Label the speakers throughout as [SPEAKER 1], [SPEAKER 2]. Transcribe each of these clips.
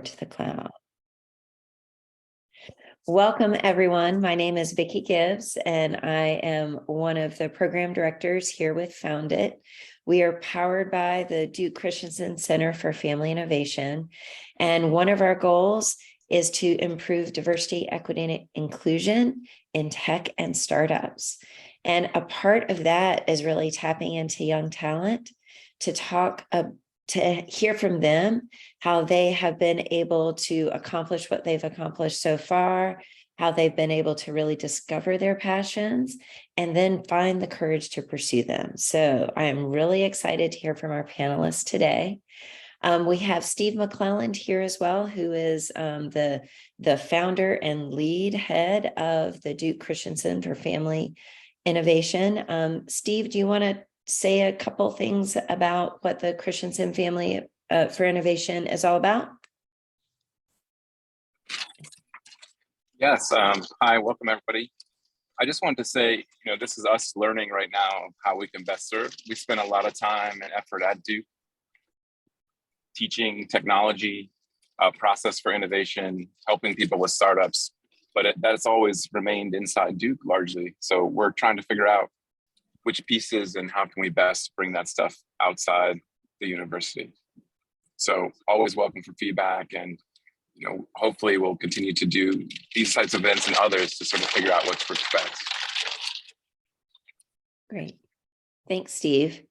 [SPEAKER 1] to the cloud. Welcome, everyone. My name is Vicki Gibbs, and I am one of the program directors here with Foundit. We are powered by the Duke Christensen Center for Family Innovation, and one of our goals is to improve diversity, equity, and inclusion in tech and startups. And a part of that is really tapping into young talent to talk to hear from them how they have been able to accomplish what they've accomplished so far, how they've been able to really discover their passions, and then find the courage to pursue them. So I am really excited to hear from our panelists today. We have Steve McClelland here as well, who is the founder and lead head of the Duke Christensen for Family Innovation. Steve, do you want to say a couple things about what the Christensen Family for Innovation is all about?
[SPEAKER 2] Yes. Hi, welcome everybody. I just wanted to say, this is us learning right now how we can best serve. We spend a lot of time and effort at Duke teaching technology, process for innovation, helping people with startups, but that's always remained inside Duke largely. So we're trying to figure out which pieces and how can we best bring that stuff outside the university. So always welcome for feedback, and hopefully we'll continue to do these types of events and others to sort of figure out what to expect.
[SPEAKER 1] Great. Thanks, Steve.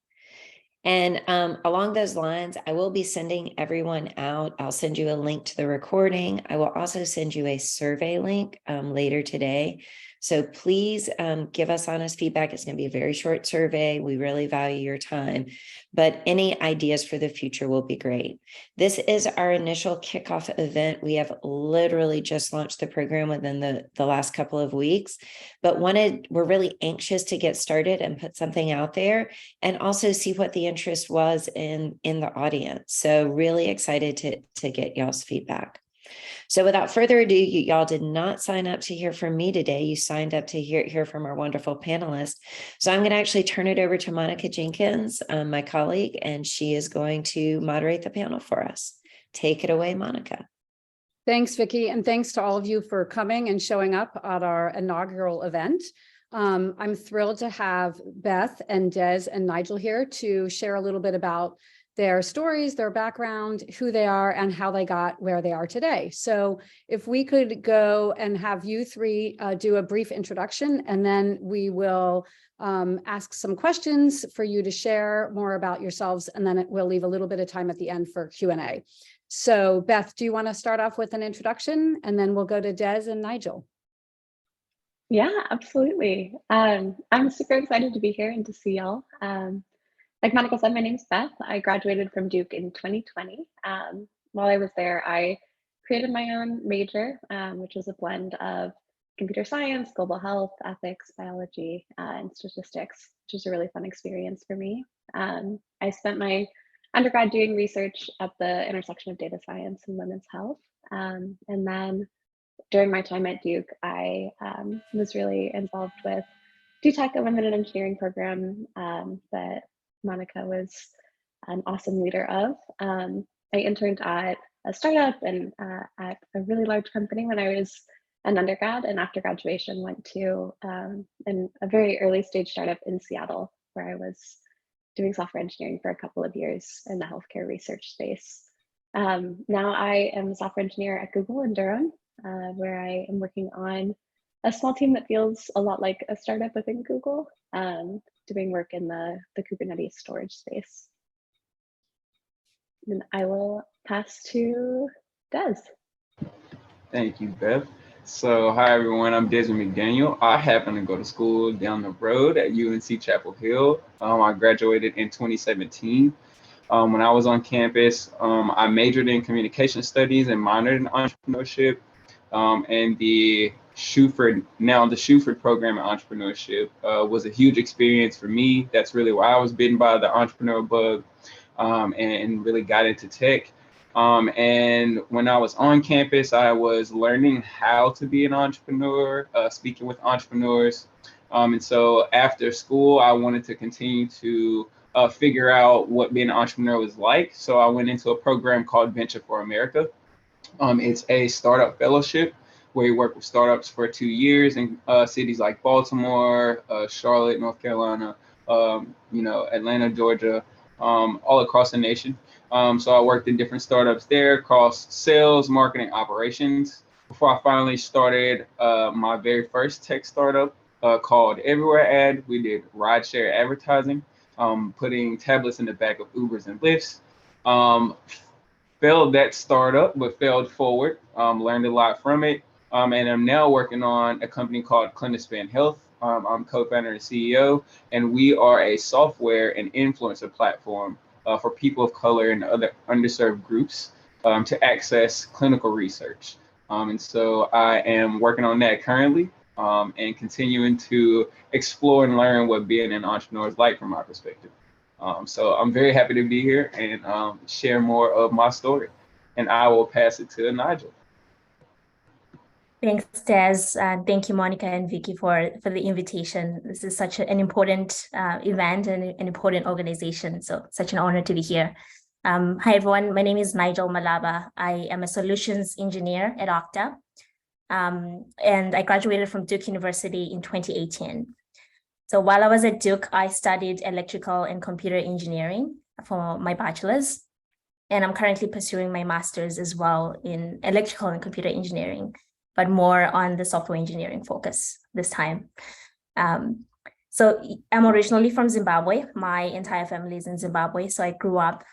[SPEAKER 1] And along those lines, I will be sending everyone out. I'll send you a link to the recording. I will also send you a survey link later today. So please give us honest feedback. It's going to be a very short survey. We really value your time, but any ideas for the future will be great. This is our initial kickoff event. We have literally just launched the program within the last couple of weeks, but we're really anxious to get started and put something out there and also see what the interest was in the audience. So really excited to get y'all's feedback. So without further ado, y'all did not sign up to hear from me today. You signed up to hear from our wonderful panelists. So I'm going to actually turn it over to Monica Jenkins, my colleague, and she is going to moderate the panel for us. Take it away, Monica.
[SPEAKER 3] Thanks, Vicki, and thanks to all of you for coming and showing up at our inaugural event. I'm thrilled to have Beth and Des and Nigel here to share a little bit about their stories, their background, who they are, and how they got where they are today. So if we could go and have you three do a brief introduction, and then we will ask some questions for you to share more about yourselves, and then we'll leave a little bit of time at the end for Q&A. So Beth, do you want to start off with an introduction, and then we'll go to Des and Nigel?
[SPEAKER 4] Yeah, absolutely. I'm super excited to be here and to see y'all. Like Monica said, my name is Beth. I graduated from Duke in 2020. While I was there, I created my own major, which was a blend of computer science, global health, ethics, biology, and statistics, which was a really fun experience for me. I spent my undergrad doing research at the intersection of data science and women's health. And then during my time at Duke, I was really involved with DTech, a women in engineering program that Monica was an awesome leader of. I interned at a startup and at a really large company when I was an undergrad, and after graduation went to a very early stage startup in Seattle, where I was doing software engineering for a couple of years in the healthcare research space. Now I am a software engineer at Google in Durham, where I am working on a small team that feels a lot like a startup within Google, doing work in the Kubernetes storage space. And I will pass to Des.
[SPEAKER 5] Thank you, Beth. So hi, everyone. I'm Desmond McDaniel. I happen to go to school down the road at UNC Chapel Hill. I graduated in 2017. When I was on campus, I majored in communication studies and minored in entrepreneurship. And the Shuford program in entrepreneurship was a huge experience for me. That's really why I was bitten by the entrepreneur bug and really got into tech. And when I was on campus, I was learning how to be an entrepreneur, speaking with entrepreneurs. And so after school, I wanted to continue to figure out what being an entrepreneur was like. So I went into a program called Venture for America. It's a startup fellowship where you work with startups for 2 years in cities like Baltimore, Charlotte, North Carolina, Atlanta, Georgia, all across the nation. So I worked in different startups there across sales, marketing, operations. Before I finally started my very first tech startup called Everywhere Ad, we did rideshare advertising, putting tablets in the back of Ubers and Lyfts. Failed that startup, but failed forward. Learned a lot from it, and I'm now working on a company called Clinispan Health. I'm co-founder and CEO, and we are a software and influencer platform for people of color and other underserved groups to access clinical research. And so I am working on that currently, and continuing to explore and learn what being an entrepreneur is like from my perspective. So I'm very happy to be here and share more of my story. And I will pass it to Nigel.
[SPEAKER 6] Thanks, Des. Thank you, Monica and Vicky, for the invitation. This is such an important event and an important organization. So such an honor to be here. Hi, everyone. My name is Nigel Malaba. I am a solutions engineer at Okta. And I graduated from Duke University in 2018. So while I was at Duke, I studied electrical and computer engineering for my bachelor's. And I'm currently pursuing my master's as well in electrical and computer engineering, but more on the software engineering focus this time. So I'm originally from Zimbabwe. My entire family is in Zimbabwe. So I grew up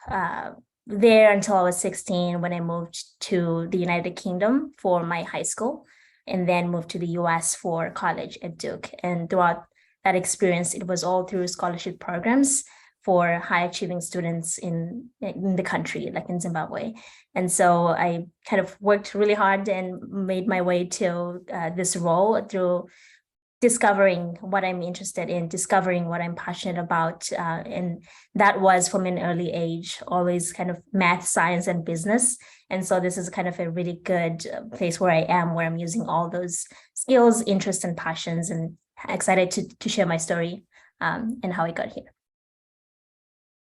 [SPEAKER 6] there until I was 16 when I moved to the United Kingdom for my high school and then moved to the US for college at Duke. And throughout that experience, it was all through scholarship programs for high achieving students in the country, like in Zimbabwe. And so I kind of worked really hard and made my way to this role through discovering what I'm interested in, discovering what I'm passionate about. And that was from an early age, always kind of math, science, and business. And so this is kind of a really good place where I am, where I'm using all those skills, interests, and passions, and excited to share my story and how I got here.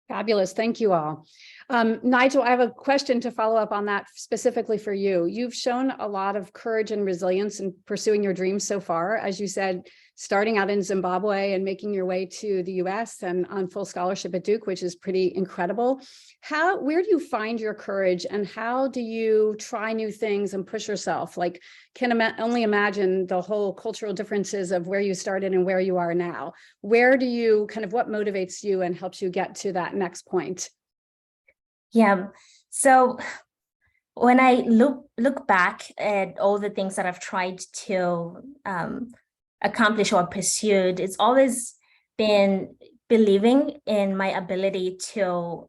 [SPEAKER 3] Fabulous. Thank you all. Nigel, I have a question to follow up on that specifically for you. You've shown a lot of courage and resilience in pursuing your dreams so far. As you said, starting out in Zimbabwe and making your way to the US and on full scholarship at Duke, which is pretty incredible. Where do you find your courage and how do you try new things and push yourself? Like, only imagine the whole cultural differences of where you started and where you are now. Where do you what motivates you and helps you get to that next point?
[SPEAKER 6] Yeah, so when I look back at all the things that I've tried to accomplish or pursued, it's always been believing in my ability to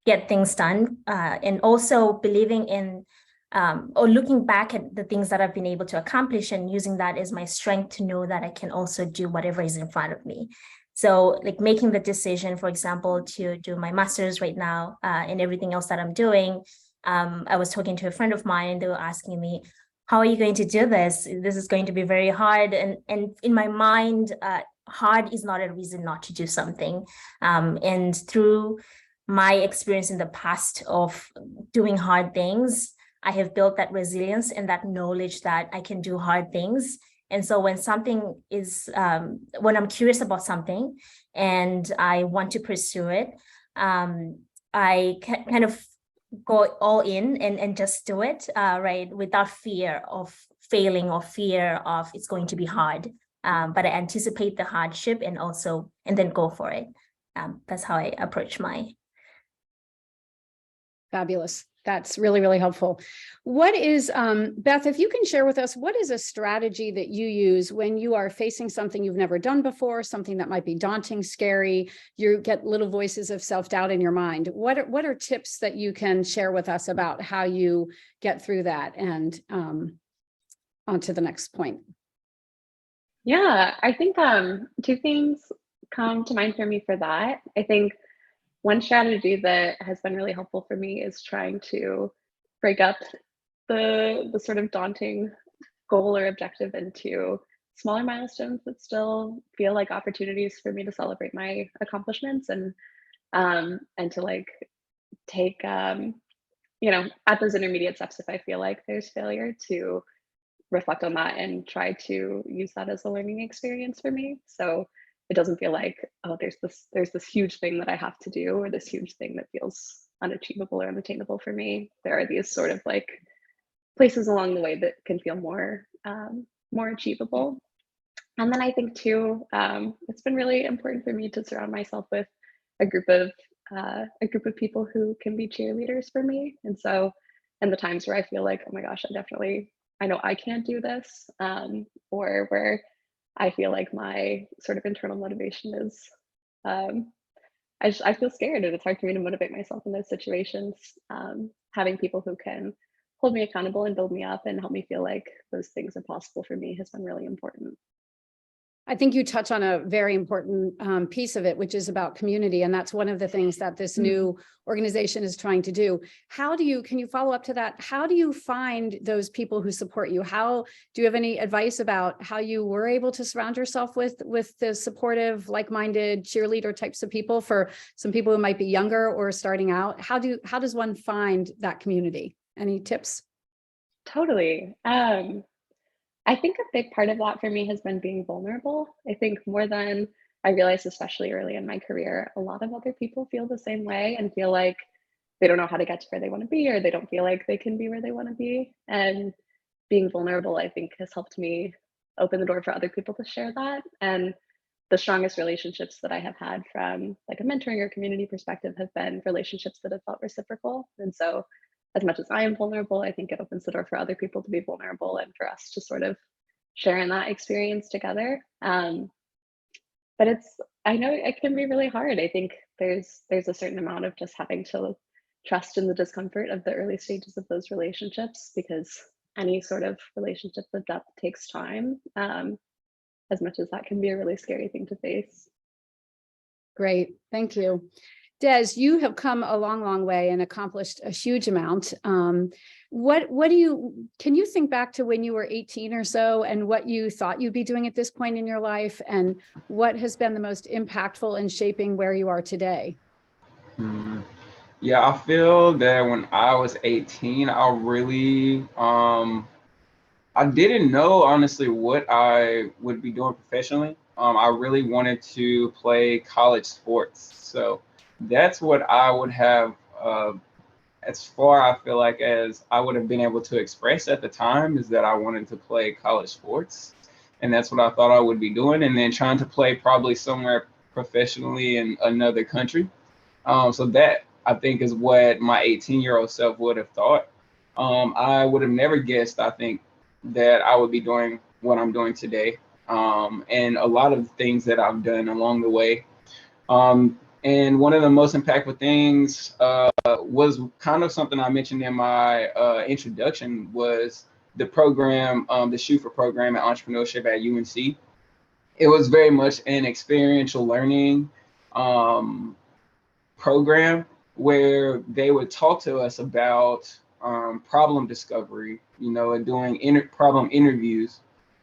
[SPEAKER 6] get things done, and also believing in or looking back at the things that I've been able to accomplish and using that as my strength to know that I can also do whatever is in front of me. So like making the decision, for example, to do my master's right now and everything else that I'm doing. I was talking to a friend of mine and they were asking me, how are you going to do this? This is going to be very hard. And in my mind, hard is not a reason not to do something. And through my experience in the past of doing hard things, I have built that resilience and that knowledge that I can do hard things. And so when something is, when I'm curious about something and I want to pursue it, I kind of go all in and just do it, right? Without fear of failing or fear of it's going to be hard. But I anticipate the hardship and then go for it. That's how I approach my.
[SPEAKER 3] Fabulous. That's really, really helpful. What is, Beth, if you can share with us, what is a strategy that you use when you are facing something you've never done before, something that might be daunting, scary, you get little voices of self-doubt in your mind? What are tips that you can share with us about how you get through that and on to the next point?
[SPEAKER 4] Yeah, I think two things come to mind for me for that. I think one strategy that has been really helpful for me is trying to break up the sort of daunting goal or objective into smaller milestones that still feel like opportunities for me to celebrate my accomplishments and to like take you know, at those intermediate steps, if I feel like there's failure, to reflect on that and try to use that as a learning experience for me. So it doesn't feel like, oh, there's this huge thing that I have to do, or this huge thing that feels unachievable or unattainable for me. There are these sort of like places along the way that can feel more achievable. And then I think too, it's been really important for me to surround myself with a group of people who can be cheerleaders for me. And so, in the times where I feel like, oh my gosh, I know I can't do this, or where I feel like my sort of internal motivation is, um, I feel scared, and it's hard for me to motivate myself in those situations. Having people who can hold me accountable and build me up and help me feel like those things are possible for me has been really important.
[SPEAKER 3] I think you touch on a very important piece of it, which is about community. And that's one of the things that this new organization is trying to do. Can you follow up to that? How do you find those people who support you? Do you have any advice about how you were able to surround yourself with the supportive, like-minded cheerleader types of people, for some people who might be younger or starting out? How does one find that community? Any tips?
[SPEAKER 4] Totally. I think a big part of that for me has been being vulnerable. I think more than I realized, especially early in my career, a lot of other people feel the same way and feel like they don't know how to get to where they want to be, or they don't feel like they can be where they want to be. And being vulnerable, I think, has helped me open the door for other people to share that. And the strongest relationships that I have had from like a mentoring or community perspective have been relationships that have felt reciprocal. And so as much as I am vulnerable, I think it opens the door for other people to be vulnerable and for us to sort of share in that experience together. But I know it can be really hard. I think there's a certain amount of just having to trust in the discomfort of the early stages of those relationships, because any sort of relationship of depth takes time, as much as that can be a really scary thing to face.
[SPEAKER 3] Great, thank you. Des, you have come a long, long way and accomplished a huge amount. Can you think back to when you were 18 or so and what you thought you'd be doing at this point in your life, and what has been the most impactful in shaping where you are today?
[SPEAKER 5] Yeah, I feel that when I was 18, I really, I didn't know honestly what I would be doing professionally. I really wanted to play college sports. So that's what I would have, as far I feel like as I would have been able to express at the time, is that I wanted to play college sports. And that's what I thought I would be doing. And then trying to play probably somewhere professionally in another country. So that I think is what my 18-year-old self would have thought. I would have never guessed, I think, that I would be doing what I'm doing today. And a lot of things that I've done along the way. And one of the most impactful things was kind of something I mentioned in my introduction, was the program, the Shoot for program at entrepreneurship at UNC. It was very much an experiential learning program where they would talk to us about problem discovery, and doing problem interviews.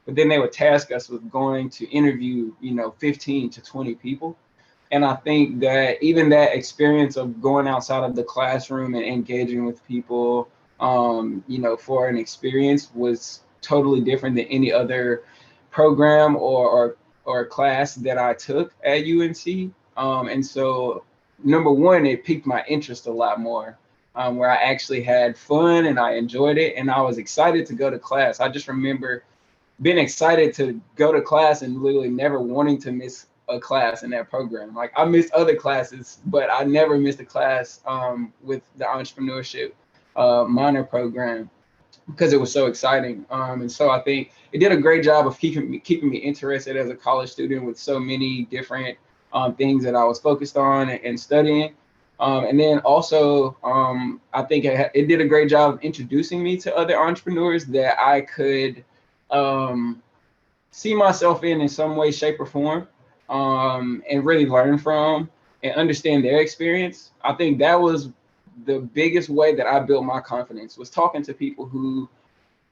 [SPEAKER 5] But then they would task us with going to interview, 15 to 20 people. And I think that even that experience of going outside of the classroom and engaging with people, for an experience was totally different than any other program or class that I took at UNC. And so, number one, it piqued my interest a lot more, where I actually had fun and I enjoyed it and I was excited to go to class. I just remember being excited to go to class and literally never wanting to miss a class in that program. Like, I missed other classes, but I never missed a class with the entrepreneurship minor program, because it was so exciting. And so I think it did a great job of keeping me interested as a college student with so many different things that I was focused on and studying. And then also, I think it did a great job of introducing me to other entrepreneurs that I could see myself in some way, shape, or form, and really learn from and understand their experience. I think that was the biggest way that I built my confidence, was talking to people who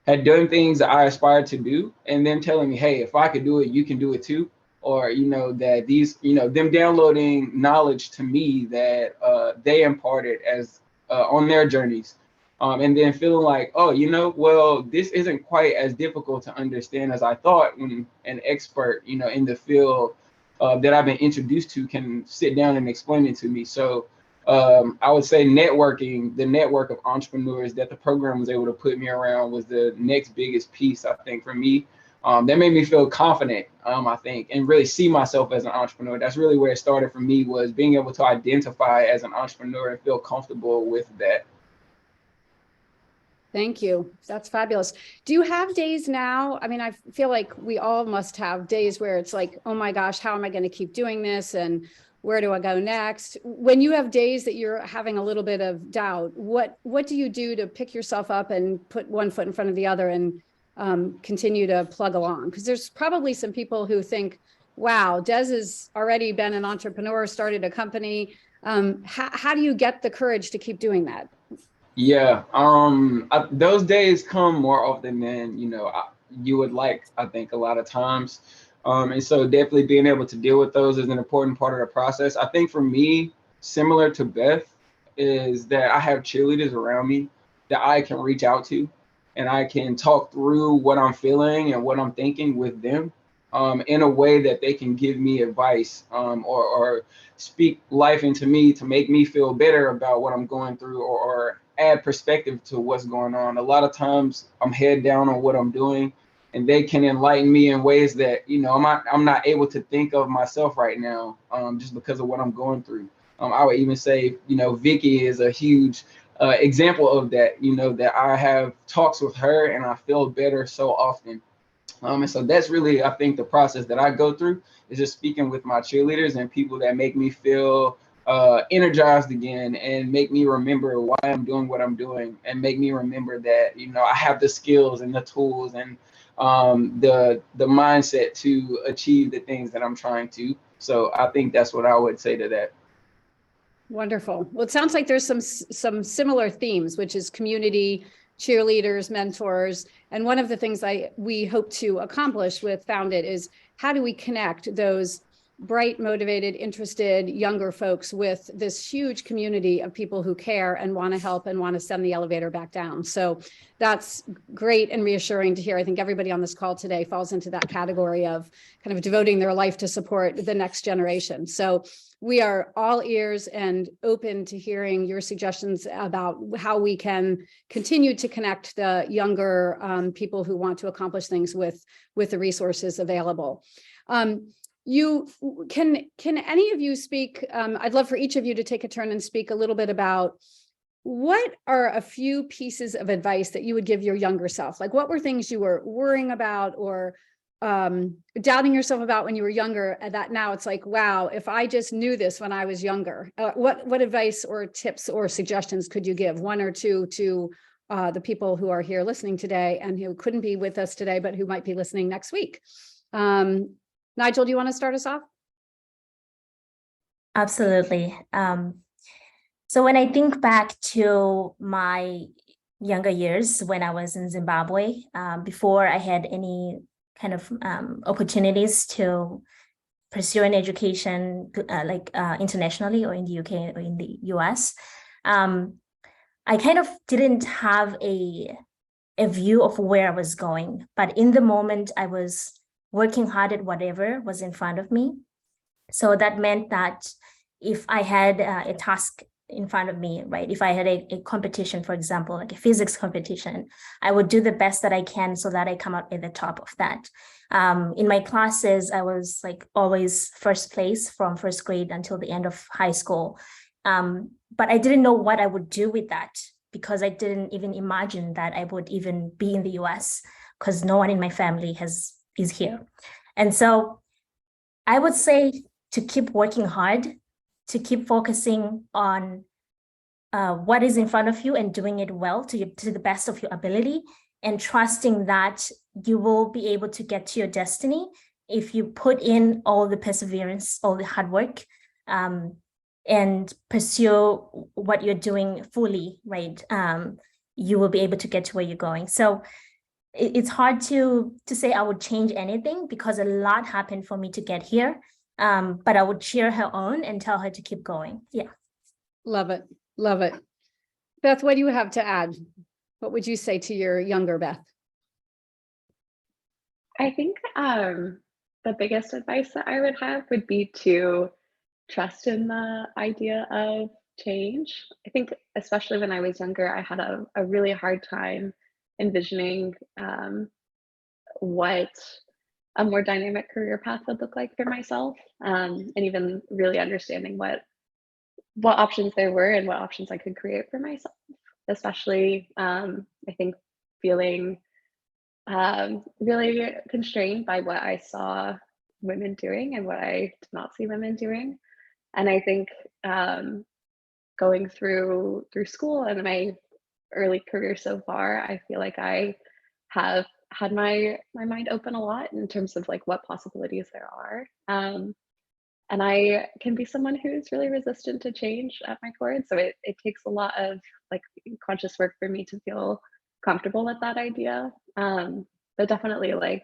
[SPEAKER 5] had done things that I aspired to do, and then telling me, hey, if I could do it, you can do it too. Or, that these, them downloading knowledge to me that they imparted as on their journeys, And then feeling like, oh, well, this isn't quite as difficult to understand as I thought when an expert, in the field that I've been introduced to can sit down and explain it to me. So I would say networking, the network of entrepreneurs that the program was able to put me around was the next biggest piece, I think, for me. That made me feel confident, I think, and really see myself as an entrepreneur. That's really where it started for me, was being able to identify as an entrepreneur and feel comfortable with that.
[SPEAKER 3] Thank you. That's fabulous. Do you have days now? I mean, I feel like we all must have days where it's like, oh my gosh, how am I going to keep doing this? And where do I go next? When you have days that you're having a little bit of doubt, what do you do to pick yourself up and put one foot in front of the other and continue to plug along? Because there's probably some people who think, wow, Des has already been an entrepreneur, started a company. How do you get the courage to keep doing that?
[SPEAKER 5] Yeah, those days come more often than you would like, I think, a lot of times. And so definitely being able to deal with those is an important part of the process. I think for me, similar to Beth, is that I have cheerleaders around me that I can reach out to, and I can talk through what I'm feeling and what I'm thinking with them, in a way that they can give me advice, or speak life into me to make me feel better about what I'm going through, or add perspective to what's going on. A lot of times I'm head down on what I'm doing, and they can enlighten me in ways that I'm not able to think of myself right now, just because of what I'm going through. I would even say Vicky is a huge example of that. That I have talks with her and I feel better so often. And so that's really, I think, the process that I go through, is just speaking with my cheerleaders and people that make me feel energized again, and make me remember why I'm doing what I'm doing, and make me remember that I have the skills and the tools and the mindset to achieve the things that I'm trying to. So I think that's what I would say to that.
[SPEAKER 3] Wonderful. Well, it sounds like there's some similar themes, which is community, cheerleaders, mentors. And one of the things we hope to accomplish with Foundit is, how do we connect those bright, motivated, interested younger folks with this huge community of people who care and want to help and want to send the elevator back down. So that's great and reassuring to hear. I think everybody on this call today falls into that category of kind of devoting their life to support the next generation. So we are all ears and open to hearing your suggestions about how we can continue to connect the younger people who want to accomplish things with the resources available. Can any of you speak? I'd love for each of you to take a turn and speak a little bit about, what are a few pieces of advice that you would give your younger self? Like, what were things you were worrying about or doubting yourself about when you were younger, and that now it's like, wow, if I just knew this when I was younger? What advice or tips or suggestions could you give, one or two, to the people who are here listening today and who couldn't be with us today, but who might be listening next week? Nigel, do you want to start us off?
[SPEAKER 6] Absolutely. So when I think back to my younger years when I was in Zimbabwe, before I had any kind of opportunities to pursue an education internationally, or in the UK or in the US, I kind of didn't have a view of where I was going. But in the moment, I was working hard at whatever was in front of me. So that meant that if I had a task in front of me, right, if I had a competition, for example, like a physics competition, I would do the best that I can so that I come out at the top of that. In my classes, I was like always first place from first grade until the end of high school. But I didn't know what I would do with that, because I didn't even imagine that I would even be in the US, because no one in my family is here. And so I would say to keep working hard, to keep focusing on what is in front of you and doing it well to the best of your ability, and trusting that you will be able to get to your destiny if you put in all the perseverance, all the hard work, and pursue what you're doing fully, right? You will be able to get to where you're going. So it's hard to say I would change anything, because a lot happened for me to get here. But I would cheer her on and tell her to keep going. Yeah.
[SPEAKER 3] Love it. Love it. Beth, what do you have to add? What would you say to your younger Beth?
[SPEAKER 4] I think the biggest advice that I would have would be to trust in the idea of change. I think, especially when I was younger, I had a really hard time envisioning what a more dynamic career path would look like for myself, and even really understanding what options there were and what options I could create for myself. Especially, I think feeling really constrained by what I saw women doing and what I did not see women doing. And I think going through school and my early career so far, I feel like I have had my mind open a lot in terms of like what possibilities there are. And I can be someone who's really resistant to change at my core. And so it takes a lot of like conscious work for me to feel comfortable with that idea. But definitely like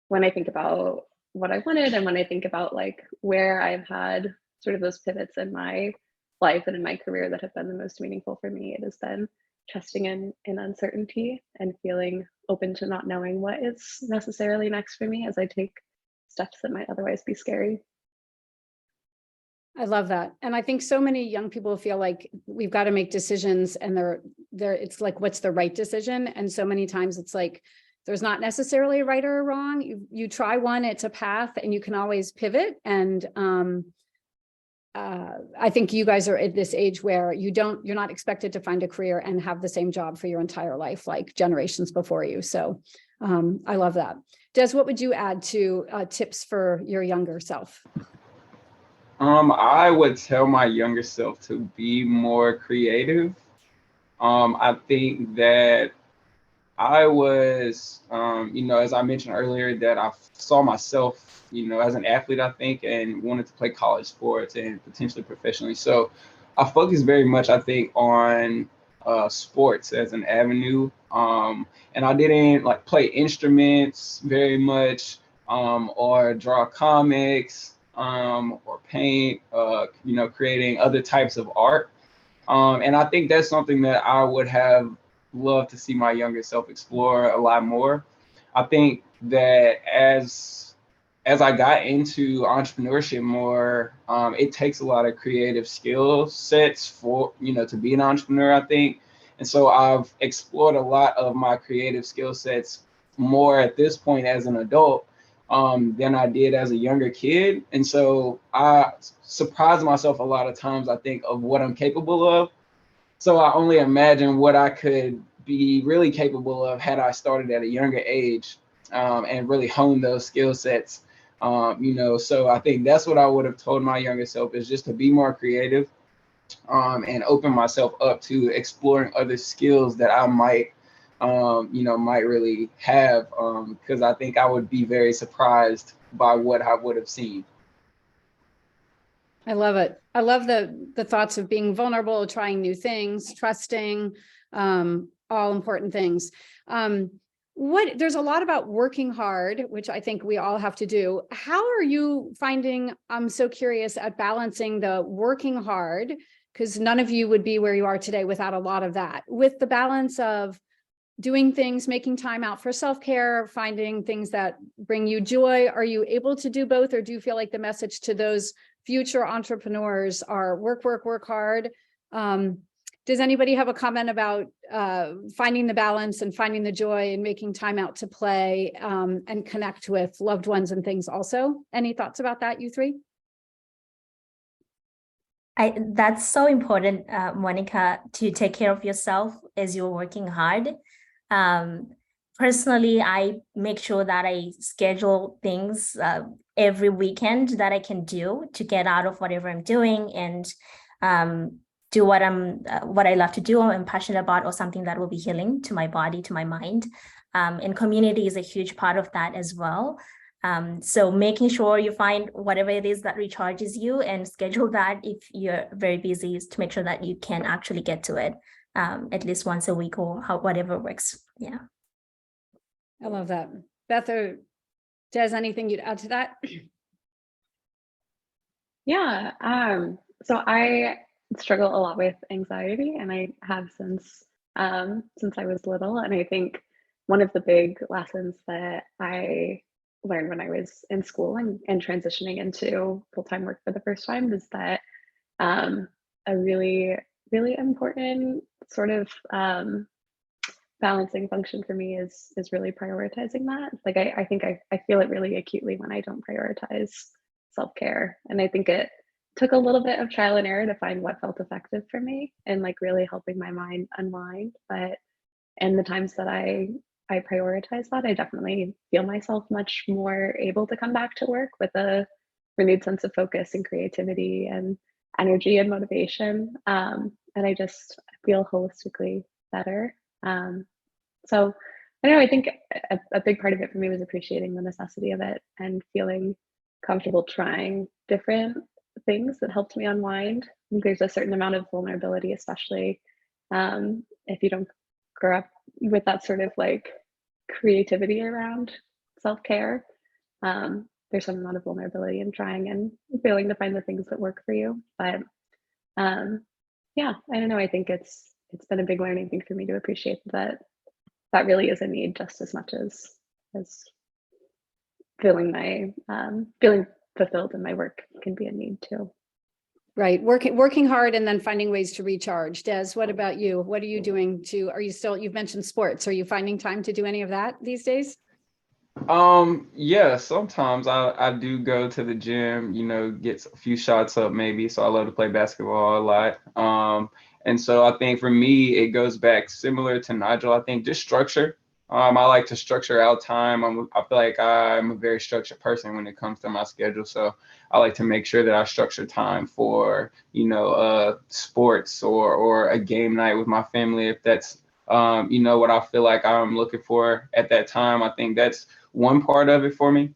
[SPEAKER 4] when I think about what I wanted and when I think about like where I've had sort of those pivots in my life and in my career that have been the most meaningful for me, it has been trusting in uncertainty and feeling open to not knowing what is necessarily next for me as I take steps that might otherwise be scary.
[SPEAKER 3] I love that. And I think so many young people feel like we've got to make decisions and it's like, what's the right decision? And so many times it's like, there's not necessarily a right or a wrong. You try one, it's a path and you can always pivot. And I think you guys are at this age where you're not expected to find a career and have the same job for your entire life, like generations before you. So I love that. Des, what would you add to tips for your younger self?
[SPEAKER 5] I would tell my younger self to be more creative. I think that I was, as I mentioned earlier, that I saw myself, as an athlete, I think, and wanted to play college sports and potentially professionally. So I focused very much, I think, on sports as an avenue. And I didn't like play instruments very much, or draw comics, or paint, creating other types of art. And I think that's something that I would have loved to see my younger self explore a lot more. I think that as I got into entrepreneurship more, it takes a lot of creative skill sets for, to be an entrepreneur, I think. And so I've explored a lot of my creative skill sets more at this point as an adult than I did as a younger kid. And so I surprise myself a lot of times, I think, of what I'm capable of. So I only imagine what I could be really capable of had I started at a younger age, and really honed those skill sets. So I think that's what I would have told my younger self, is just to be more creative, and open myself up to exploring other skills that I might really have, because I think I would be very surprised by what I would have seen.
[SPEAKER 3] I love it. I love the thoughts of being vulnerable, trying new things, trusting, all important things. There's a lot about working hard, which I think we all have to do. How are you finding, I'm so curious, at balancing the working hard, because none of you would be where you are today without a lot of that, with the balance of doing things, making time out for self-care, finding things that bring you joy? Are you able to do both, or do you feel like the message to those future entrepreneurs are work, work, work hard? Does anybody have a comment about finding the balance and finding the joy and making time out to play, and connect with loved ones and things also? Any thoughts about that, you three?
[SPEAKER 6] That's so important, Monica, to take care of yourself as you're working hard. Personally, I make sure that I schedule things every weekend that I can do to get out of whatever I'm doing and do what I love to do, I'm passionate about, or something that will be healing to my body, to my mind. And community is a huge part of that as well. So making sure you find whatever it is that recharges you and schedule that if you're very busy, is to make sure that you can actually get to it at least once a week, or whatever works. Yeah.
[SPEAKER 3] I love that. Beth or Des, anything you'd add to that?
[SPEAKER 4] Yeah. So I struggle a lot with anxiety, and I have since I was little. And I think one of the big lessons that I learned when I was in school and transitioning into full-time work for the first time is that a really, really important sort of balancing function for me is really prioritizing that. Like I think I feel it really acutely when I don't prioritize self-care. And I think it took a little bit of trial and error to find what felt effective for me and like really helping my mind unwind. But in the times that I prioritize that, I definitely feel myself much more able to come back to work with a renewed sense of focus and creativity and energy and motivation. And I just feel holistically better. So I don't know, I think a big part of it for me was appreciating the necessity of it and feeling comfortable trying different things that helped me unwind. I think there's a certain amount of vulnerability, especially if you don't grow up with that sort of like creativity around self-care. There's some amount of vulnerability in trying and failing to find the things that work for you. But yeah, I don't know. I think it's been a big learning thing for me to appreciate that that really is a need just as much as feeling my feeling fulfilled in my work can be a need too.
[SPEAKER 3] Right. Working hard and then finding ways to recharge. Des, what about you? What are you doing are you still, you've mentioned sports. Are you finding time to do any of that these days?
[SPEAKER 5] Yeah, sometimes I do go to the gym, get a few shots up maybe. So I love to play basketball a lot. And so I think for me, it goes back similar to Nigel. I think just structure. I like to structure out time. I feel like I'm a very structured person when it comes to my schedule. So I like to make sure that I structure time for, sports or a game night with my family. If that's, what I feel like I'm looking for at that time. I think that's one part of it for me.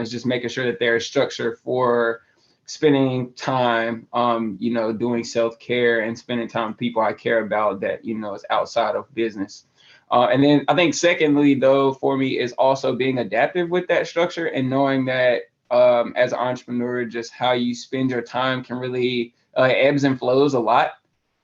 [SPEAKER 5] Is just making sure that there's structure for spending time, doing self-care and spending time with people I care about that, is outside of business. And then I think secondly, though, for me is also being adaptive with that structure and knowing that as an entrepreneur, just how you spend your time can really ebbs and flows a lot.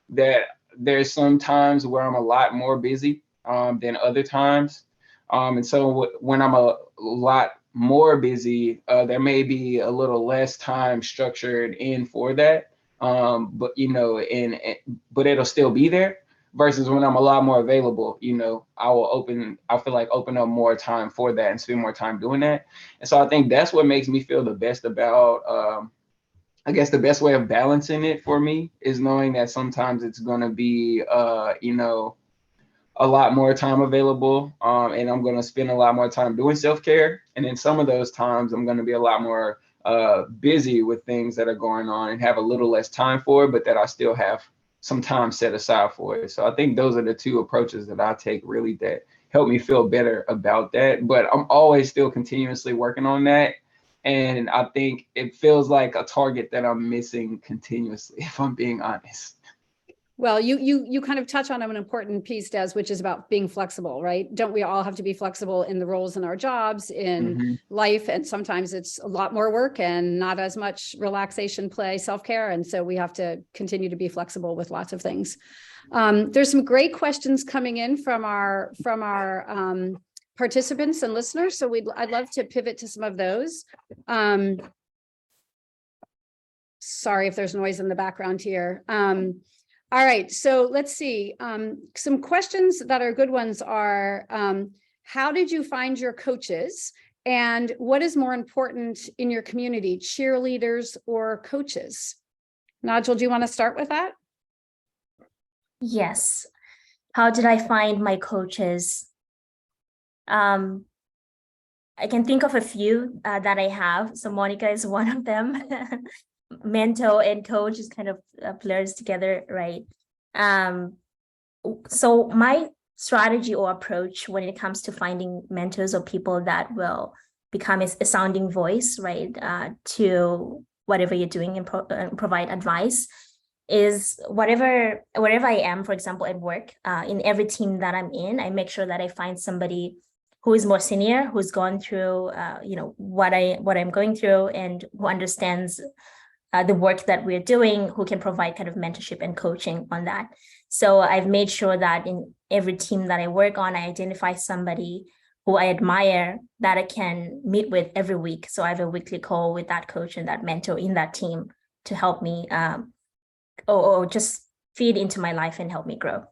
[SPEAKER 5] That there's some times where I'm a lot more busy than other times. And so when I'm a lot more busy, there may be a little less time structured in for that. But it'll still be there. Versus when I'm a lot more available, I feel like open up more time for that and spend more time doing that. And so I think that's what makes me feel the best about, I guess the best way of balancing it for me is knowing that sometimes it's going to be, a lot more time available, and I'm going to spend a lot more time doing self-care. And then some of those times I'm going to be a lot more busy with things that are going on and have a little less time for it, but that I still have some time set aside for it. So I think those are the two approaches that I take really that help me feel better about that. But I'm always still continuously working on that. And I think it feels like a target that I'm missing continuously, if I'm being honest.
[SPEAKER 3] Well, you kind of touch on an important piece, Des, which is about being flexible, right? Don't we all have to be flexible in the roles in our jobs, in life? And sometimes it's a lot more work and not as much relaxation, play, self-care. And so we have to continue to be flexible with lots of things. There's some great questions coming in from our participants and listeners. So I'd love to pivot to some of those. Sorry if there's noise in the background here. All right, so let's see. Some questions that are good ones are, how did you find your coaches? And what is more important in your community, cheerleaders or coaches? Nigel, do you want to start with that?
[SPEAKER 6] Yes. How did I find my coaches? I can think of a few that I have. So Monica is one of them. Mentor and coach is kind of blurs together, right? So my strategy or approach when it comes to finding mentors or people that will become a sounding voice, right, to whatever you're doing and provide advice is wherever I am, for example, at work, in every team that I'm in, I make sure that I find somebody who is more senior, who's gone through, what I'm going through and who understands the work that we're doing, who can provide kind of mentorship and coaching on that. So I've made sure that in every team that I work on, I identify somebody who I admire that I can meet with every week. So I have a weekly call with that coach and that mentor in that team to help me or just feed into my life and help me grow.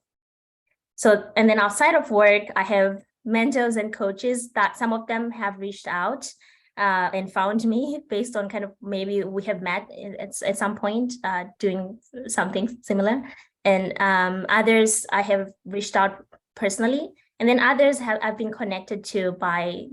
[SPEAKER 6] So, and then outside of work, I have mentors and coaches that some of them have reached out and found me based on kind of maybe we have met at some point doing something similar. And others I have reached out personally. And then others I've been connected to by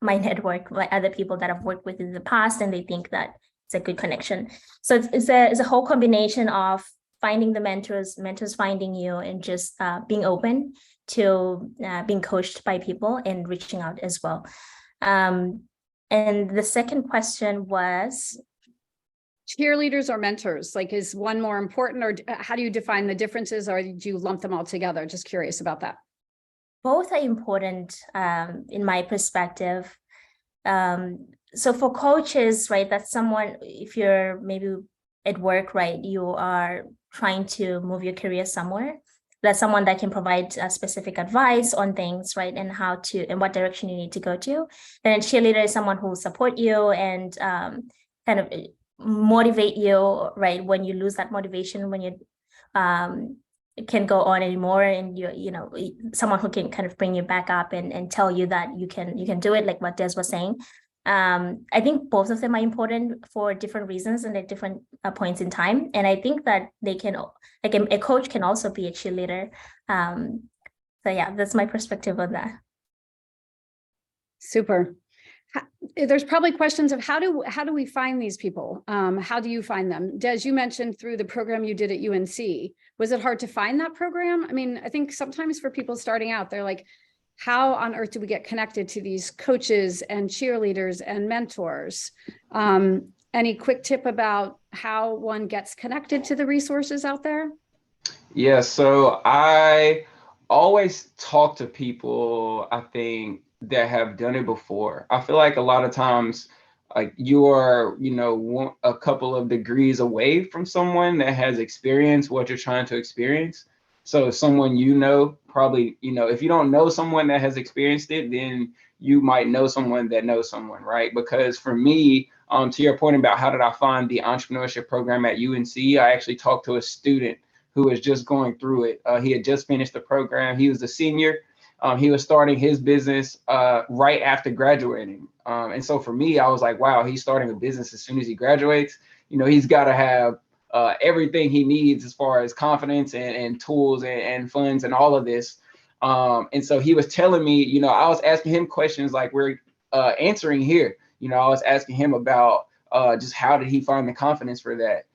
[SPEAKER 6] my network, by other people that I've worked with in the past, and they think that it's a good connection. So it's a whole combination of finding the mentors finding you, and just being open to being coached by people and reaching out as well. And the second question was,
[SPEAKER 3] cheerleaders or mentors, like, is one more important, or how do you define the differences, or do you lump them all together? Just curious about that.
[SPEAKER 6] both are important in my perspective. So for coaches, right, that's someone, if you're maybe at work, right, you are trying to move your career somewhere, that's someone that can provide specific advice on things, right, and how to, and what direction you need to go to. Then a cheerleader is someone who will support you and kind of motivate you, right, when you lose that motivation, when you can't go on anymore, and you know, someone who can kind of bring you back up and tell you that you can do it, like what Des was saying. I think both of them are important for different reasons and at different points in time. And I think that they can, like a coach can also be a cheerleader. So yeah, that's my perspective on that.
[SPEAKER 3] Super. There's probably questions of how do we find these people? How do you find them? Des, you mentioned through the program you did at UNC. Was it hard to find that program? I mean, I think sometimes for people starting out, they're like, how on earth do we get connected to these coaches and cheerleaders and mentors? Any quick tip about how one gets connected to the resources out there?
[SPEAKER 5] Yeah, so I always talk to people, I think, that have done it before. I feel like a lot of times, like you're, you know, a couple of degrees away from someone that has experienced what you're trying to experience. So someone, you know, probably, you know, if you don't know someone that has experienced it, then you might know someone that knows someone, right? Because for me, to your point about how did I find the entrepreneurship program at UNC, I actually talked to a student who was just going through it. He had just finished the program. He was a senior. He was starting his business right after graduating. And so for me, I was like, wow, he's starting a business as soon as he graduates. You know, he's got to have everything he needs as far as confidence and tools and funds and all of this. And so he was telling me, you know, I was asking him questions like we're answering here. You know, I was asking him about just how did he find the confidence for that?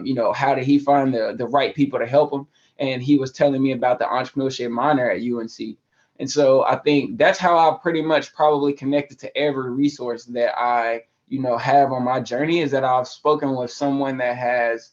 [SPEAKER 5] You know, how did he find the right people to help him? And he was telling me about the entrepreneurship minor at UNC. And so I think that's how I pretty much probably connected to every resource that I, you know, have on my journey, is that I've spoken with someone that has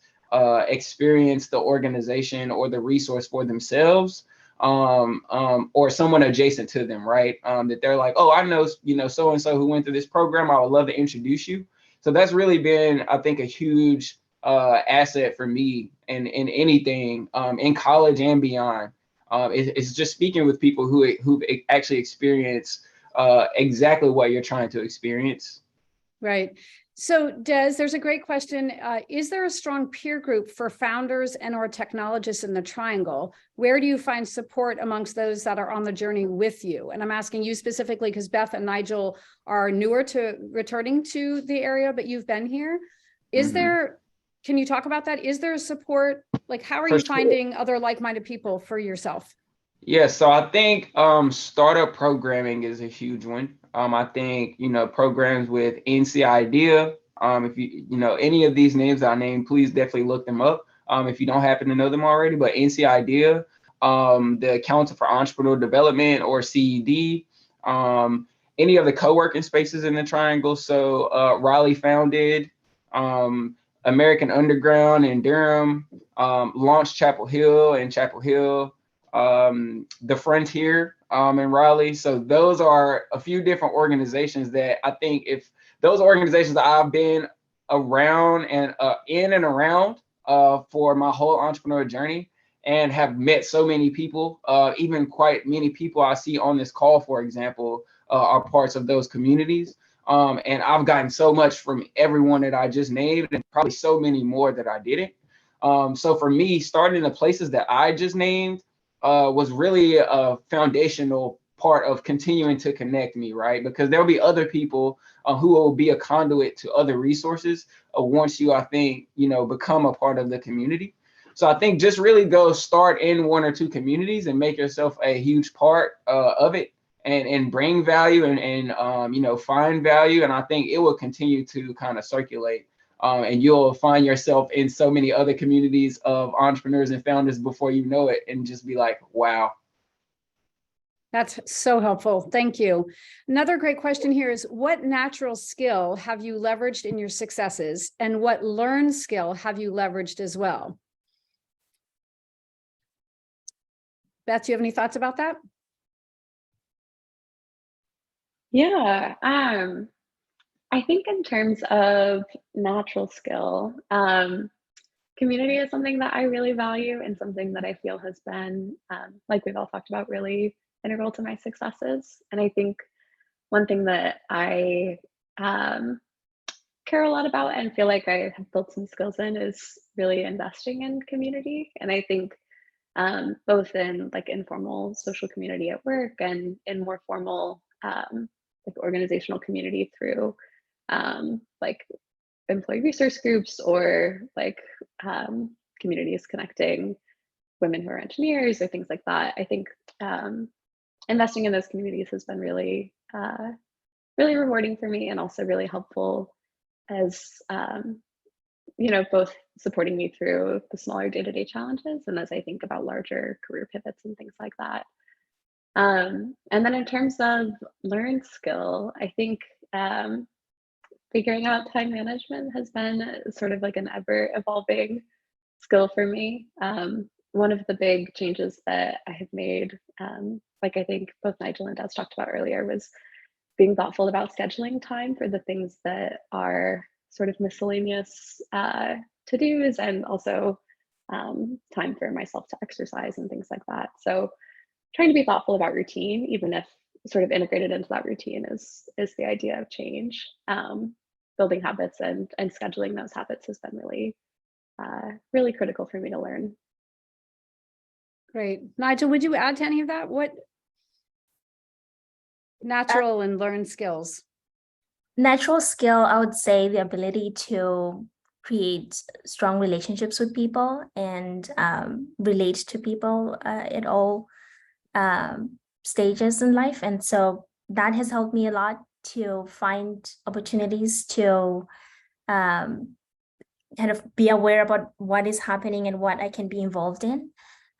[SPEAKER 5] experienced the organization or the resource for themselves, or someone adjacent to them, right? That they're like, oh, I know, you know, so-and-so who went through this program. I would love to introduce you. So that's really been, I think, a huge asset for me in anything in college and beyond. It's just speaking with people who've actually experienced exactly what you're trying to experience.
[SPEAKER 3] Right. So Des, there's a great question. Is there a strong peer group for founders and or technologists in the triangle? Where do you find support amongst those that are on the journey with you? And I'm asking you specifically because Beth and Nigel are newer to returning to the area, but you've been here. Is there, can you talk about that? Is there a support? Like, how are you finding other like-minded people for yourself?
[SPEAKER 5] Yeah, so I think startup programming is a huge one. I think, you know, programs with NC Idea, if you know, any of these names I named, please definitely look them up if you don't happen to know them already. But NC Idea, the Council for Entrepreneurial Development, or CED, any of the co-working spaces in the Triangle. So Raleigh Founded, American Underground in Durham, Launch Chapel Hill in Chapel Hill, the Frontier in Raleigh. So those are a few different organizations that I think, if those organizations I've been around and in and around for my whole entrepreneur journey, and have met so many people, even quite many people I see on this call, for example, are parts of those communities. And I've gotten so much from everyone that I just named, and probably so many more that I didn't. So for me, starting in the places that I just named was really a foundational part of continuing to connect me, right? Because there'll be other people who will be a conduit to other resources once you, I think, become a part of the community. So I think just really go start in one or two communities and make yourself a huge part of it, and bring value and find value. And I think it will continue to kind of circulate. And you'll find yourself in so many other communities of entrepreneurs and founders before you know it, and just be like, wow.
[SPEAKER 3] That's so helpful. Thank you. Another great question here is, what natural skill have you leveraged in your successes, and what learned skill have you leveraged as well? Beth, do you have any thoughts about that?
[SPEAKER 4] Yeah, I think in terms of natural skill, community is something that I really value, and something that I feel has been, like we've all talked about, really integral to my successes. And I think one thing that I care a lot about and feel like I have built some skills in is really investing in community. And I think both in like informal social community at work, and in more formal like organizational community through like employee resource groups, or like communities connecting women who are engineers or things like that. I think investing in those communities has been really, really rewarding for me, and also really helpful as, both supporting me through the smaller day-to-day challenges, and as I think about larger career pivots and things like that. And then in terms of learned skill, I think figuring out time management has been sort of like an ever evolving skill for me. One of the big changes that I have made, like I think both Nigel and Des talked about earlier, was being thoughtful about scheduling time for the things that are sort of miscellaneous to-dos, and also time for myself to exercise and things like that. So trying to be thoughtful about routine, even if sort of integrated into that routine is the idea of change. Building habits and scheduling those habits has been really, really critical for me to learn.
[SPEAKER 3] Great. Nigel, would you add to any of that? What natural and learned skills?
[SPEAKER 6] Natural skill, I would say the ability to create strong relationships with people, and relate to people at all stages in life. And so that has helped me a lot to find opportunities to kind of be aware about what is happening and what I can be involved in.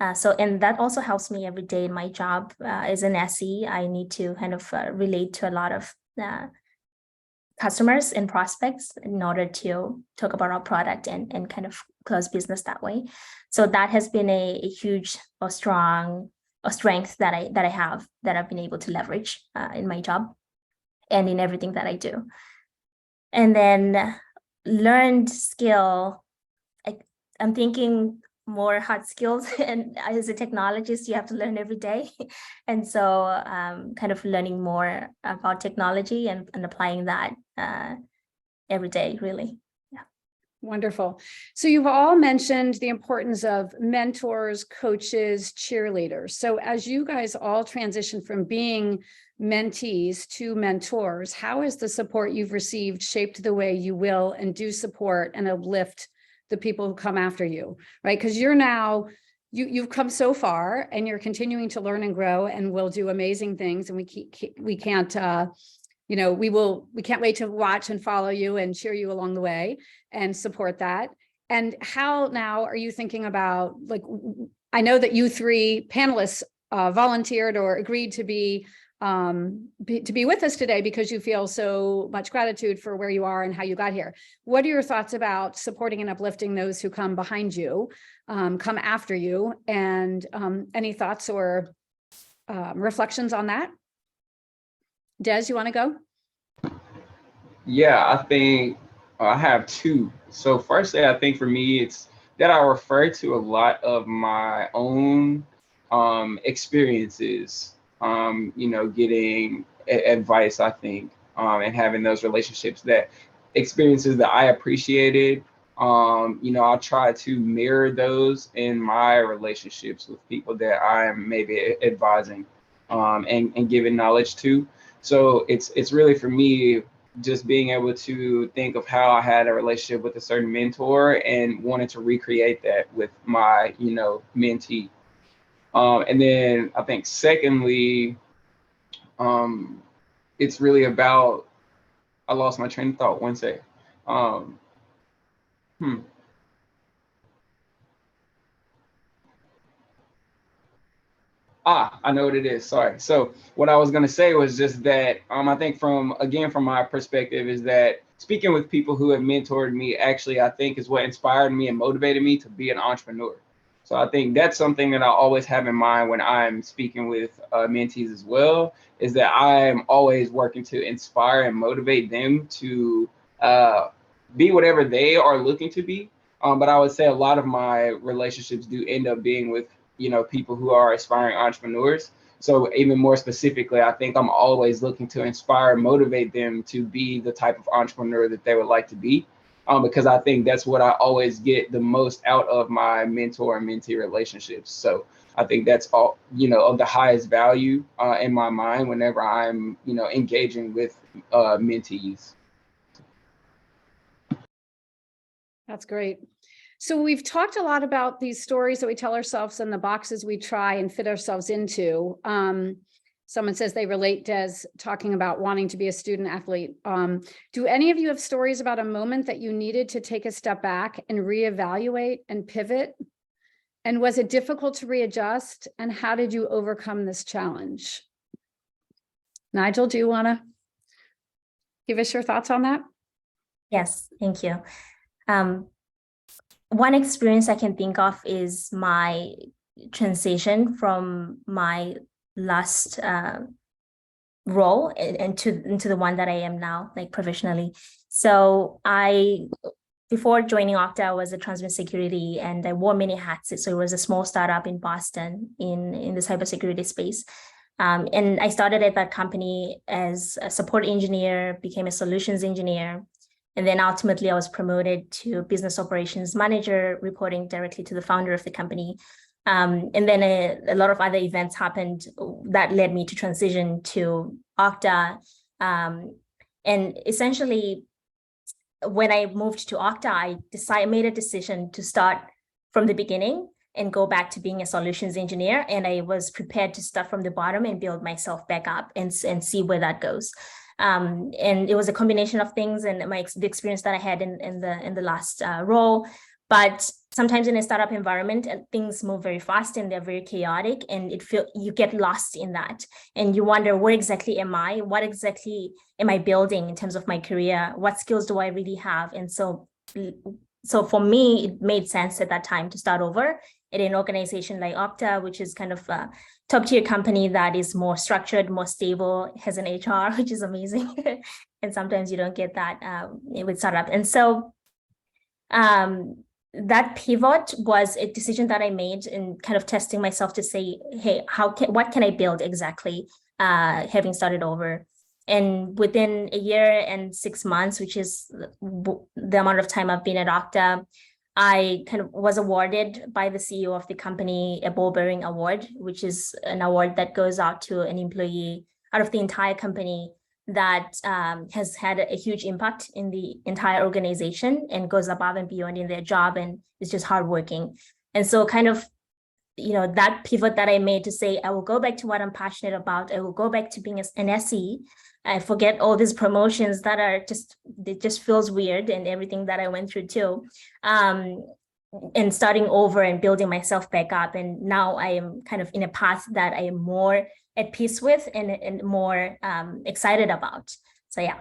[SPEAKER 6] And that also helps me every day in my job as an SE. I need to kind of relate to a lot of customers and prospects in order to talk about our product and kind of close business that way. So that has been a huge or strength that I have, that I've been able to leverage in my job and in everything that I do. And then learned skill, I'm thinking more hard skills, and as a technologist, you have to learn every day. And so kind of learning more about technology and applying that every day, really. Yeah.
[SPEAKER 3] Wonderful. So you've all mentioned the importance of mentors, coaches, cheerleaders. So as you guys all transition from being mentees to mentors, how has the support you've received shaped the way you will and do support and uplift the people who come after you, right? Because you're now, you've come so far, and you're continuing to learn and grow, and will do amazing things. And we can't wait to watch and follow you and cheer you along the way and support that. And how now are you thinking about, like, I know that you three panelists volunteered or agreed to be with us today because you feel so much gratitude for where you are and how you got here. What are your thoughts about supporting and uplifting those who come behind you, come after you, and any thoughts or reflections on that? Des, you want to go?
[SPEAKER 5] Yeah, I think I have two. So firstly, I think for me, it's that I refer to a lot of my own experiences, getting advice, I think, and having those relationships, that experiences that I appreciated. I'll try to mirror those in my relationships with people that I'm maybe advising and giving knowledge to. So it's really for me just being able to think of how I had a relationship with a certain mentor and wanted to recreate that with my, mentee. And then I think secondly, um, it's really about, I lost my train of thought, one second. Um, hmm. I know what it is. Sorry. So what I was gonna say was just that I think from my perspective is that speaking with people who have mentored me actually I think is what inspired me and motivated me to be an entrepreneur. So I think that's something that I always have in mind when I'm speaking with mentees as well, is that I'm always working to inspire and motivate them to uh, be whatever they are looking to be. But I would say a lot of my relationships do end up being with people who are aspiring entrepreneurs. So even more specifically, I think I'm always looking to inspire and motivate them to be the type of entrepreneur that they would like to be, because I think that's what I always get the most out of my mentor and mentee relationships. So I think that's all, of the highest value in my mind whenever I'm engaging with mentees.
[SPEAKER 3] That's great. So we've talked a lot about these stories that we tell ourselves and the boxes we try and fit ourselves into. Someone says they relate Des talking about wanting to be a student athlete. Do any of you have stories about a moment that you needed to take a step back and reevaluate and pivot? And was it difficult to readjust? And how did you overcome this challenge? Nigel, do you want to give us your thoughts on that?
[SPEAKER 6] Yes, thank you. One experience I can think of is my transition from my last role into the one that I am now, like professionally. So before joining Okta, I was a transmission security and I wore many hats. So it was a small startup in Boston in the cybersecurity space. And I started at that company as a support engineer, became a solutions engineer. And then ultimately I was promoted to business operations manager, reporting directly to the founder of the company. And then a lot of other events happened that led me to transition to Okta. And essentially, when I moved to Okta, I made a decision to start from the beginning and go back to being a solutions engineer. And I was prepared to start from the bottom and build myself back up and see where that goes. And it was a combination of things and the experience that I had in the last role. But sometimes in a startup environment, things move very fast and they're very chaotic, and you get lost in that, and you wonder, where exactly am I? What exactly am I building in terms of my career? What skills do I really have? And so for me, it made sense at that time to start over at an organization like Okta, which is kind of a top-tier company that is more structured, more stable, has an HR, which is amazing. And sometimes you don't get that with startup. And so that pivot was a decision that I made in kind of testing myself to say, hey, what can I build exactly, having started over? And within a year and 6 months, which is the amount of time I've been at Okta, I kind of was awarded by the CEO of the company a ball bearing award, which is an award that goes out to an employee out of the entire company that has had a huge impact in the entire organization and goes above and beyond in their job and is just hardworking. And so kind of, that pivot that I made to say, I will go back to what I'm passionate about. I will go back to being an SE. I forget all these promotions that it just feels weird, and everything that I went through too. And starting over and building myself back up. And now I am kind of in a path that I am more at peace with and more excited about. So yeah.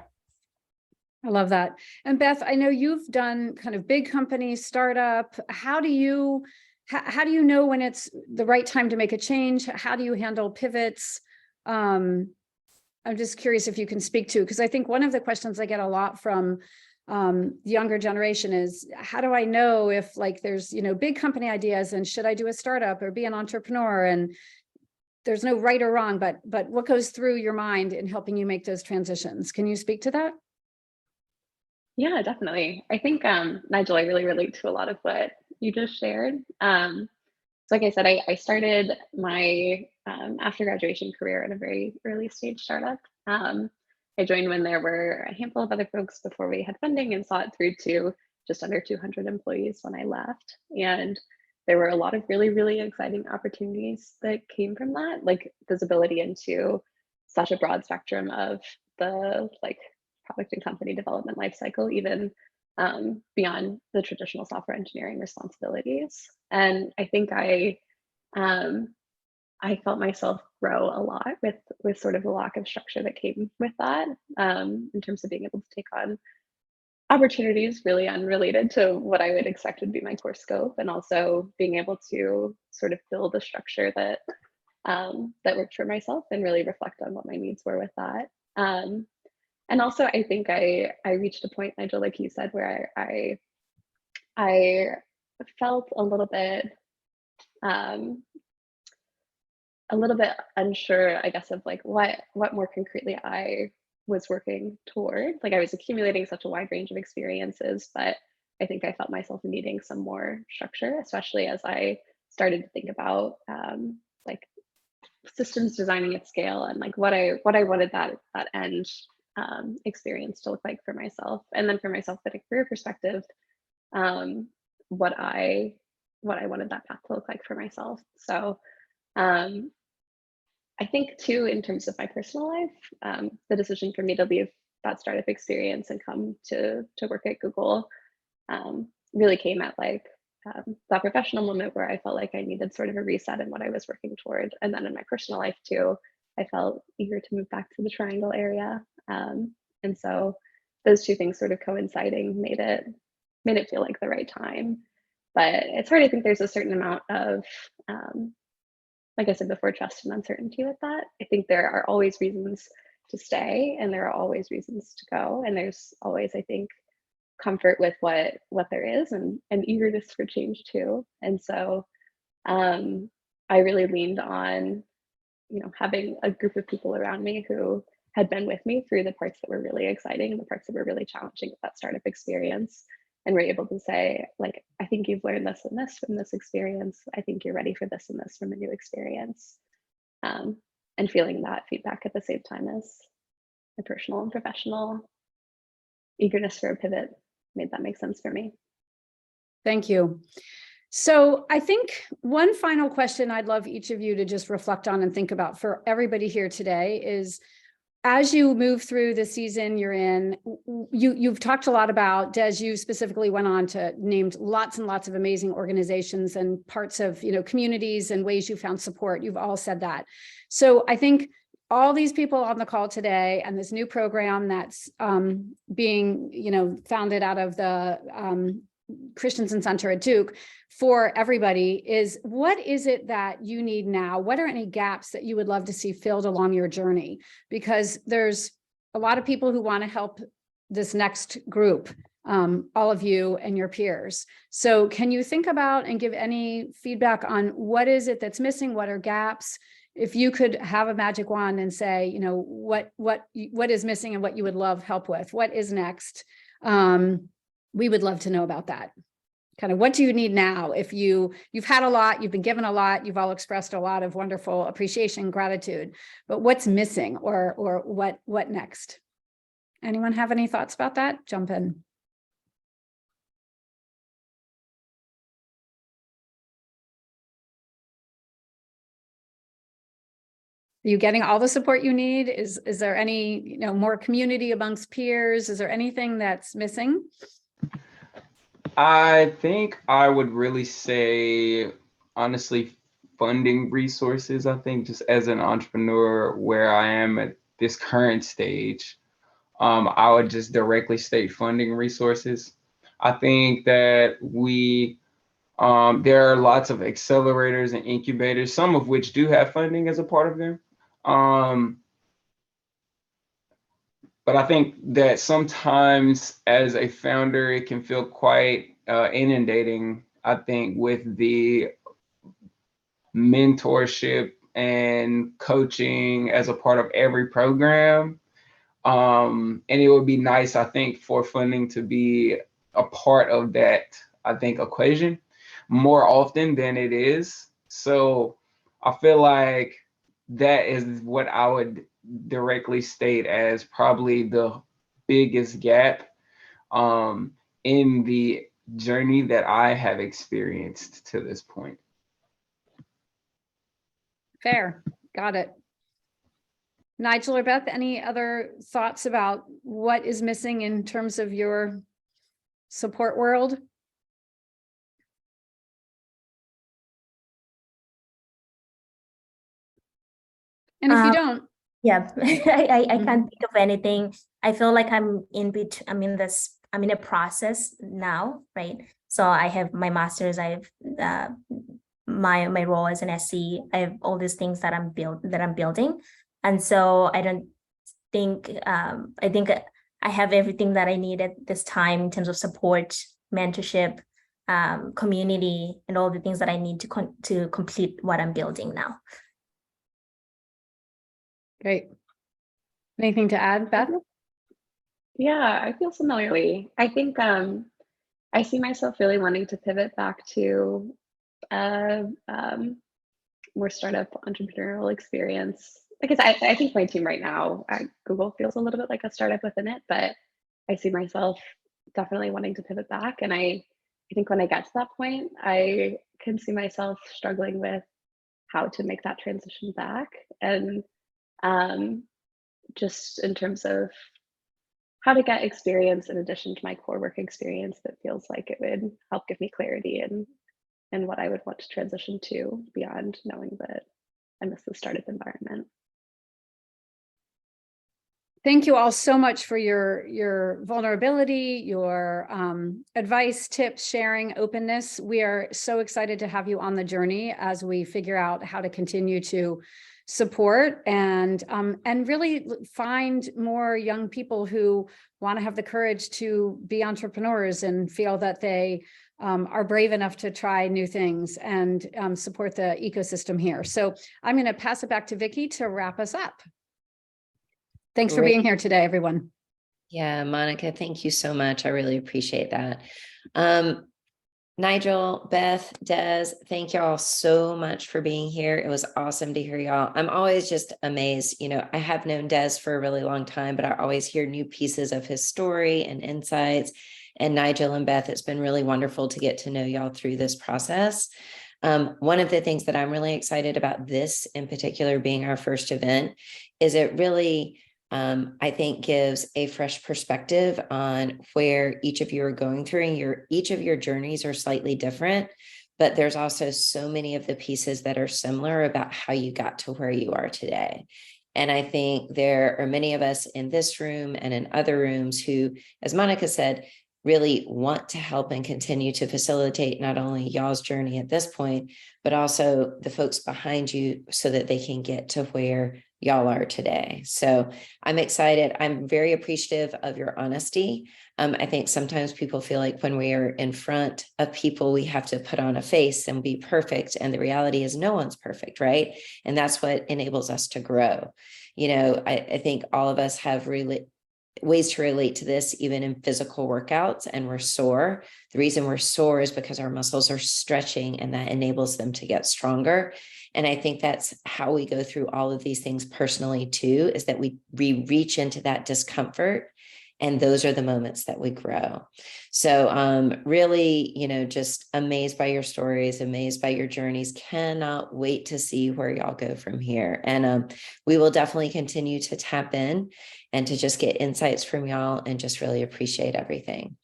[SPEAKER 3] I love that. And Beth, I know you've done kind of big companies, startup. How do you know when it's the right time to make a change? How do you handle pivots? I'm just curious if you can speak to, because I think one of the questions I get a lot from younger generation is, how do I know if like there's, big company ideas and should I do a startup or be an entrepreneur? And there's no right or wrong, but what goes through your mind in helping you make those transitions? Can you speak to that?
[SPEAKER 4] Yeah, definitely. I think, Nigel, I really relate to a lot of what you just shared. So like I said, I started my after graduation career at a very early stage startup. I joined when there were a handful of other folks before we had funding, and saw it through to just under 200 employees when I left. And there were a lot of really, really exciting opportunities that came from that, like visibility into such a broad spectrum of the like product and company development lifecycle, even beyond the traditional software engineering responsibilities. And I think um, I felt myself grow a lot with sort of the lack of structure that came with that, in terms of being able to take on opportunities really unrelated to what I would expect would be my core scope, and also being able to sort of build a structure that that worked for myself and really reflect on what my needs were with that. And also, I think I reached a point, Nigel, like you said, where I felt a little bit unsure, I guess, of like what more concretely I was working toward. Like I was accumulating such a wide range of experiences, but I think I felt myself needing some more structure, especially as I started to think about like systems designing at scale, and like what I wanted that end experience to look like for myself, and then for myself at a career perspective, what I wanted that path to look like for myself. So I think too, in terms of my personal life, the decision for me to leave that startup experience and come to work at Google really came at like that professional moment where I felt like I needed sort of a reset in what I was working toward. And then in my personal life too, I felt eager to move back to the Triangle area. And so those two things sort of coinciding made it feel like the right time. But it's hard. I think there's a certain amount of, like I said before, trust and uncertainty with that. I think there are always reasons to stay, and there are always reasons to go. And there's always, I think, comfort with what there is, and eagerness for change too. And so I really leaned on, having a group of people around me who had been with me through the parts that were really exciting and the parts that were really challenging with that startup experience, and were able to say, like, I think you've learned this and this from this experience. I think you're ready for this and this from a new experience. And feeling that feedback at the same time as my personal and professional eagerness for a pivot made that make sense for me.
[SPEAKER 3] Thank you. So I think one final question I'd love each of you to just reflect on and think about for everybody here today is, as you move through the season you're in, you've talked a lot about, Des, you specifically went on to named lots and lots of amazing organizations and parts of, communities and ways you found support. You've all said that. So I think all these people on the call today and this new program that's being, founded out of the Christensen Center at Duke for everybody is, what is it that you need now? What are any gaps that you would love to see filled along your journey? Because there's a lot of people who want to help this next group, all of you and your peers. So can you think about and give any feedback on what is it that's missing? What are gaps? If you could have a magic wand and say, what is missing and what you would love help with, what is next? We would love to know about that. Kind of, what do you need now? If you've had a lot, you've been given a lot, you've all expressed a lot of wonderful appreciation, gratitude, but what's missing, or what next? Anyone have any thoughts about that? Jump in. Are you getting all the support you need? Is there any, more community amongst peers? Is there anything that's missing?
[SPEAKER 5] I think I would really say, honestly, funding resources. I think just as an entrepreneur where I am at this current stage, I would just directly state funding resources. I think that there are lots of accelerators and incubators, some of which do have funding as a part of them. But I think that sometimes as a founder, it can feel quite inundating, I think, with the mentorship and coaching as a part of every program. And it would be nice, I think, for funding to be a part of that, I think, equation more often than it is. So I feel like that is what I would directly state as probably the biggest gap in the journey that I have experienced to this point.
[SPEAKER 3] Fair. Got it. Nigel or Beth, any other thoughts about what is missing in terms of your support world? And if you don't,
[SPEAKER 6] Yeah, I
[SPEAKER 3] Mhm.
[SPEAKER 6] can't think of anything. I feel like I'm in a process now, right? So I have my master's, I have my role as an SC, I have all these things that I'm building. And so I don't think I think I have everything that I need at this time in terms of support, mentorship, community, and all the things that I need to complete what I'm building now.
[SPEAKER 3] great. Anything to add, Beth?
[SPEAKER 4] Yeah, I feel similarly. I think I see myself really wanting to pivot back to more startup entrepreneurial experience. Because I think my team right now at Google feels a little bit like a startup within it, but I see myself definitely wanting to pivot back. And I think when I get to that point, I can see myself struggling with how to make that transition back. And just in terms of how to get experience in addition to my core work experience that feels like it would help give me clarity and what I would want to transition to beyond knowing that I miss the startup environment.
[SPEAKER 3] Thank you all so much for your vulnerability, your advice, tips, sharing, openness. We are so excited to have you on the journey as we figure out how to continue to support and really find more young people who want to have the courage to be entrepreneurs and feel that they are brave enough to try new things and support the ecosystem here. So I'm going to pass it back to Vicky to wrap us up. Thanks for being here today, everyone.
[SPEAKER 1] Yeah, Monica, thank you so much. I really appreciate that. Nigel, Beth, Des, thank y'all so much for being here. It was awesome to hear y'all. I'm always just amazed. You know, I have known Des for a really long time, but I always hear new pieces of his story and insights. And Nigel and Beth, it's been really wonderful to get to know y'all through this process. One of the things that I'm really excited about this in particular being our first event is it really I think gives a fresh perspective on where each of you are going through, and each of your journeys are slightly different, but there's also so many of the pieces that are similar about how you got to where you are today. And I think there are many of us in this room and in other rooms who, as Monica said, really want to help and continue to facilitate not only y'all's journey at this point, but also the folks behind you so that they can get to where y'all are today. So I'm excited. I'm very appreciative of your honesty. I think sometimes people feel like when we are in front of people, we have to put on a face and be perfect. And the reality is no one's perfect, right? And that's what enables us to grow. You know, I think all of us have really ways to relate to this, even in physical workouts, and we're sore. The reason we're sore is because our muscles are stretching, and that enables them to get stronger. And I think that's how we go through all of these things personally too, is that we reach into that discomfort, and those are the moments that we grow. So really, you know, just amazed by your stories, amazed by your journeys, cannot wait to see where y'all go from here. And we will definitely continue to tap in and to just get insights from y'all, and just really appreciate everything.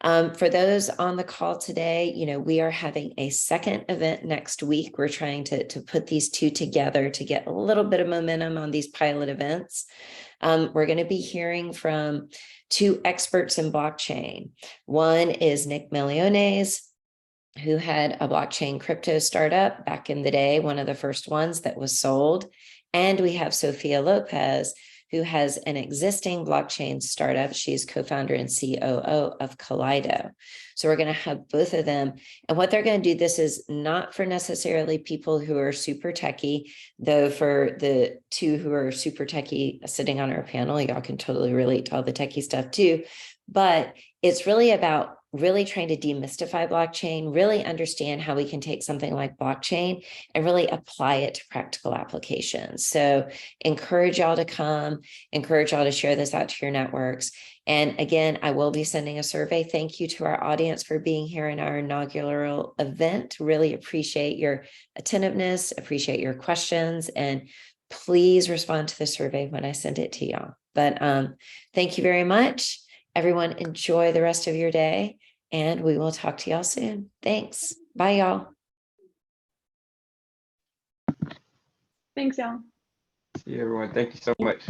[SPEAKER 1] For those on the call today, you know, we are having a second event next week. We're trying to put these two together to get a little bit of momentum on these pilot events. We're going to be hearing from two experts in blockchain. One is Nick Miliones, who had a blockchain crypto startup back in the day, one of the first ones that was sold. And we have Sophia Lopez, who has an existing blockchain startup. She's co-founder and COO of Kaleido. So we're going to have both of them. And what they're going to do, this is not for necessarily people who are super techie, though for the two who are super techie sitting on our panel, y'all can totally relate to all the techie stuff too. But it's really about really trying to demystify blockchain, really understand how we can take something like blockchain and really apply it to practical applications. So encourage y'all to come, encourage y'all to share this out to your networks. And again, I will be sending a survey. Thank you to our audience for being here in our inaugural event. Really appreciate your attentiveness, appreciate your questions, and please respond to the survey when I send it to y'all. But thank you very much. Everyone, enjoy the rest of your day, and we will talk to y'all soon. Thanks. Bye, y'all.
[SPEAKER 4] Thanks, y'all.
[SPEAKER 5] See you, everyone. Thank you so much.